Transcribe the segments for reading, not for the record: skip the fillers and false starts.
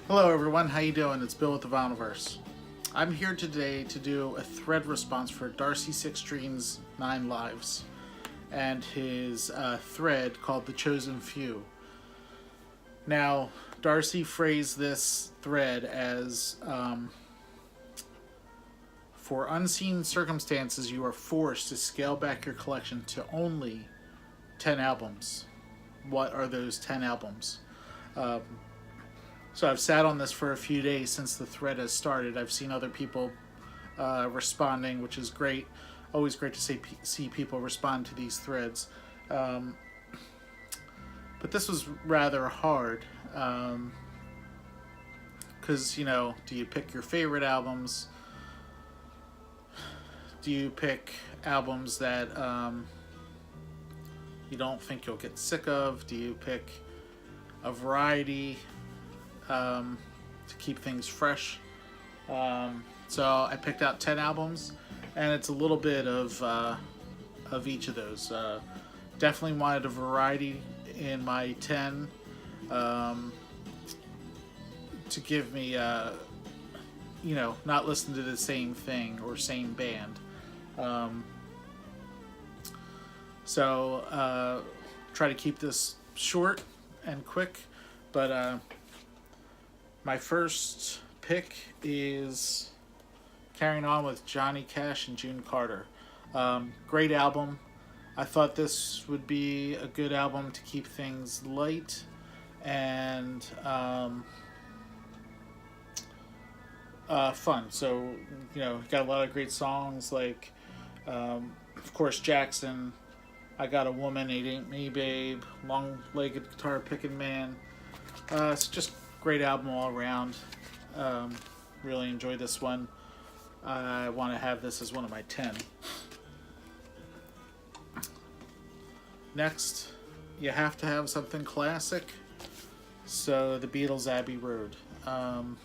Hello everyone, how you doing? It's Bill with the Voniverse. I'm here today to do a thread response for Darcy Sixteen's 9 Lives and his thread called The Chosen Few. Now, Darcy phrased this thread as for unseen circumstances, you are forced to scale back your collection to only 10 albums. What are those 10 albums? Um, So I've sat on this for a few days since the thread has started. I've seen other people responding, which is great. Always great to see people respond to these threads. Um, but this was rather hard because, do you pick your favorite albums? Do you pick albums that you don't think you'll get sick of? Do you pick a variety to keep things fresh? So I picked out 10 albums, and it's a little bit of each of those. Definitely wanted a variety in my 10 to give me, not listen to the same thing or same band. Um, so try to keep this short and quick, but my first pick is Carrying On with Johnny Cash and June Carter. Great album. I thought this would be a good album to keep things light and fun. So, got a lot of great songs like, of course, Jackson, I Got a Woman, It Ain't Me, Babe, Long-Legged Guitar Picking Man. It's just great album all around. Really enjoyed this one. I want to have this as one of my 10. Next, you have to have something classic. So the Beatles' Abbey Road. Of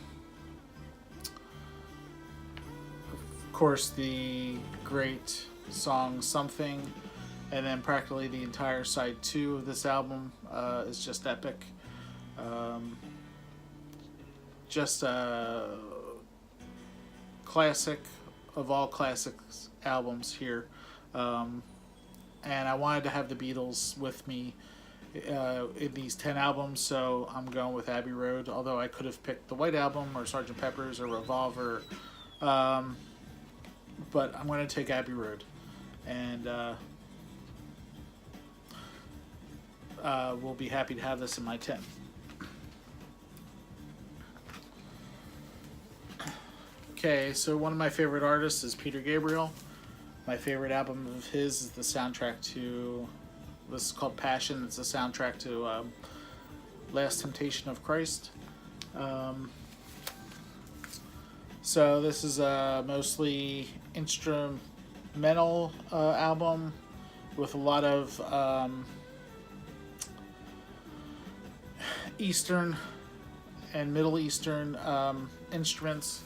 course, the great song Something, and then practically the entire side 2 of this album is just epic. Just a classic of all classics albums here. And I wanted to have the Beatles with me in these 10 albums, so I'm going with Abbey Road, although I could have picked the White Album or Sgt. Pepper's or Revolver. But I'm going to take Abbey Road. And we'll be happy to have this in my 10. Okay, so one of my favorite artists is Peter Gabriel. My favorite album of his is the soundtrack to, this is called Passion. It's the soundtrack to Last Temptation of Christ. So this is a mostly instrumental album with a lot of Eastern and Middle Eastern instruments.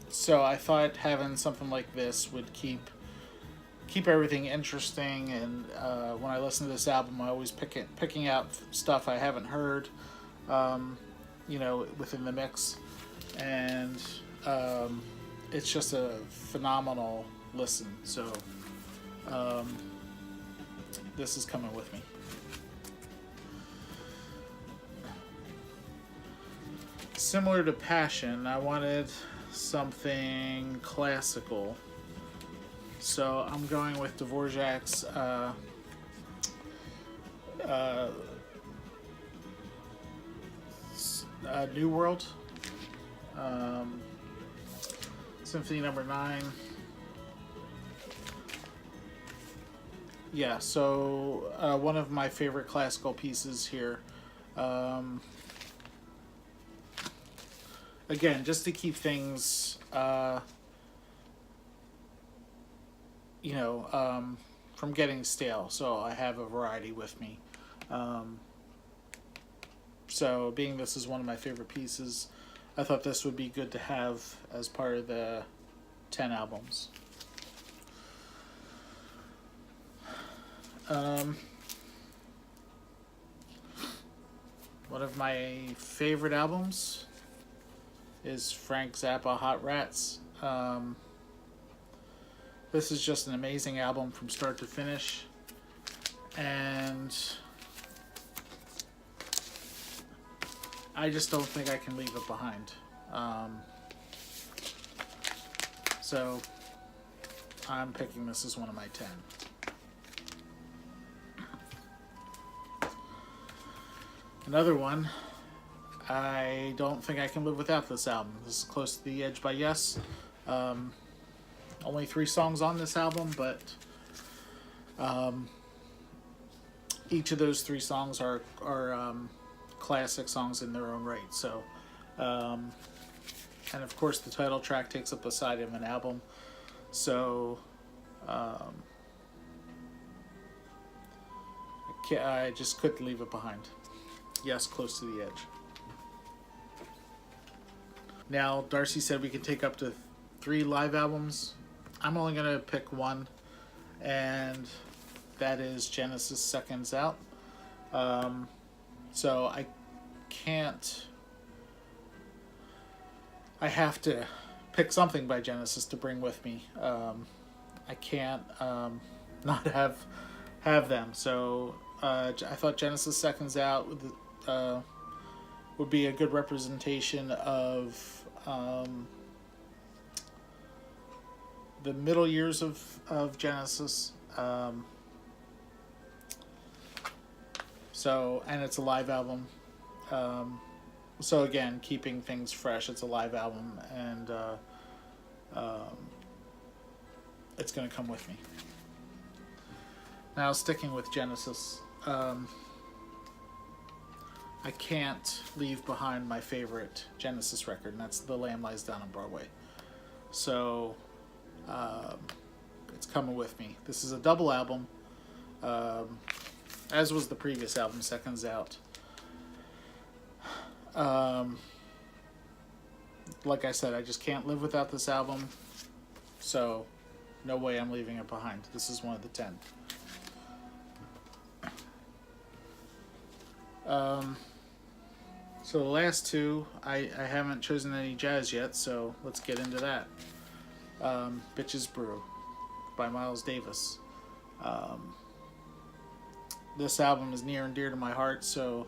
So I thought having something like this would keep everything interesting, and when I listen to this album, I always picking out stuff I haven't heard, within the mix, and it's just a phenomenal listen. So this is coming with me. Similar to Passion, I wanted something classical, so I'm going with Dvorak's New World, Symphony Number 9. Yeah, so one of my favorite classical pieces here. Again, just to keep things, from getting stale. So I have a variety with me. So being this is one of my favorite pieces, I thought this would be good to have as part of the 10 albums. one of my favorite albums is Frank Zappa, Hot Rats. This is just an amazing album from start to finish, and I just don't think I can leave it behind. So I'm picking this as one of my 10. Another one, I don't think I can live without this album. This is Close to the Edge by Yes. Only 3 songs on this album, but each of those 3 songs are classic songs in their own right. So, and of course the title track takes up a side of an album. So, I just couldn't leave it behind. Yes, Close to the Edge. Now, Darcy said we could take up to 3 live albums. I'm only going to pick one, and that is Genesis Seconds Out. So I can't... I have to pick something by Genesis to bring with me. I can't not have them. So I thought Genesis Seconds Out would be a good representation of the middle years of Genesis. So, and it's a live album. So again, keeping things fresh, it's a live album, and it's going to come with me. Now, sticking with Genesis, I can't leave behind my favorite Genesis record, and that's The Lamb Lies Down on Broadway. So, it's coming with me. This is a double album, as was the previous album, Seconds Out. Like I said, I just can't live without this album, so no way I'm leaving it behind. This is one of the 10. So the last 2, I haven't chosen any jazz yet, so let's get into that. Bitches Brew by Miles Davis. This album is near and dear to my heart, so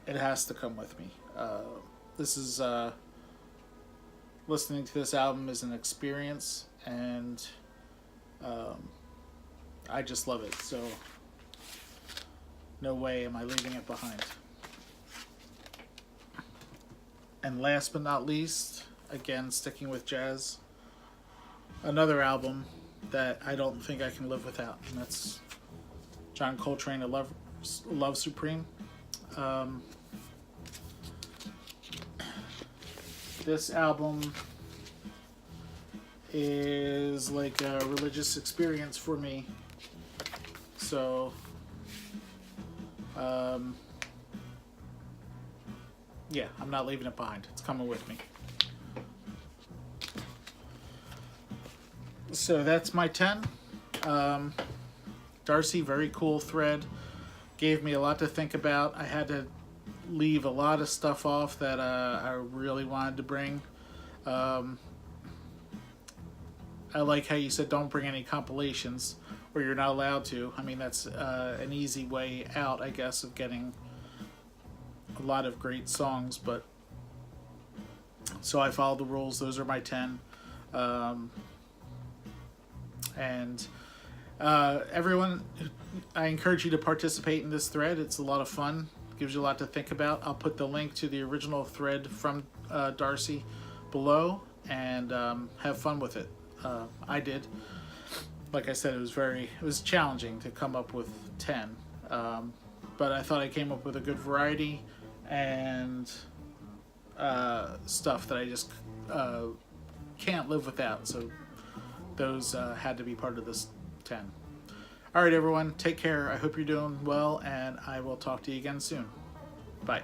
it has to come with me. This is listening to this album is an experience, and I just love it, so no way am I leaving it behind. And last but not least, again sticking with jazz, another album that I don't think I can live without, and that's John Coltrane, Love Supreme. This album is like a religious experience for me, so yeah, I'm not leaving it behind. It's coming with me. So that's my 10. Darcy, very cool thread. Gave me a lot to think about. I had to leave a lot of stuff off that I really wanted to bring. I like how you said don't bring any compilations, or you're not allowed to. I mean, that's an easy way out, I guess, of getting a lot of great songs, but so I followed the rules. Those are my 10. And everyone, I encourage you to participate in this thread. It's a lot of fun. Gives you a lot to think about. I'll put the link to the original thread from Darcy below, and have fun with it. I did. Like I said, it was challenging to come up with 10, but I thought I came up with a good variety and stuff that I just can't live without. So those had to be part of this 10. All right, everyone, take care. I hope you're doing well, and I will talk to you again soon. Bye.